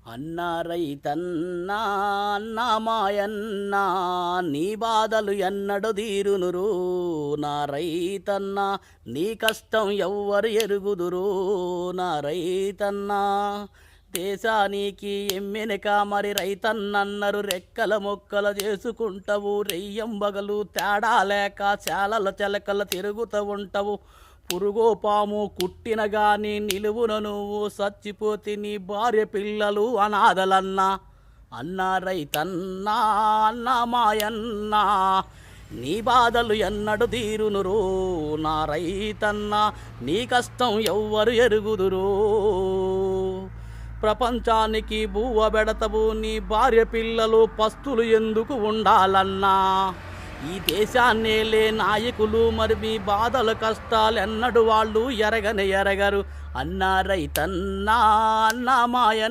అన్నా రైతన్నా అన్నా మాయన్నా నీ బాధలు ఎన్నడు తీరునురు నా రైతన్నా నీ కష్టం ఎవ్వరు ఎరుగుదురు నా రైతన్నా దేశానికి ఎమ్మెనక మరి రైతన్నన్నారు రెక్కల మొక్కలు చేసుకుంటావు రెయ్యంబగలు తేడా లేక చాలల చెలకల తిరుగుతూ ఉంటావు పురుగో పాము కుట్టిన గాని నిలువున నువ్వు చచ్చిపోతే నీ భార్య పిల్లలు అనాథలన్నా అన్నా రైతన్నా అన్నా మాయన్నా నీ బాధలు ఎన్నడు తీరునురు నా రైతన్నా నీ కష్టం ఎవ్వరు ఎరుగుదురు ప్రపంచానికి బువ్వ బెడతవు నీ భార్య పిల్లలు పస్తులు ఎందుకు ఉండాలన్నా ఈ దేశాన్నేలే నాయకులు మరి మీ బాధలు కష్టాలు ఎన్నడు వాళ్ళు ఎరగరు అన్నా రైతన్నా అన్నా మాయ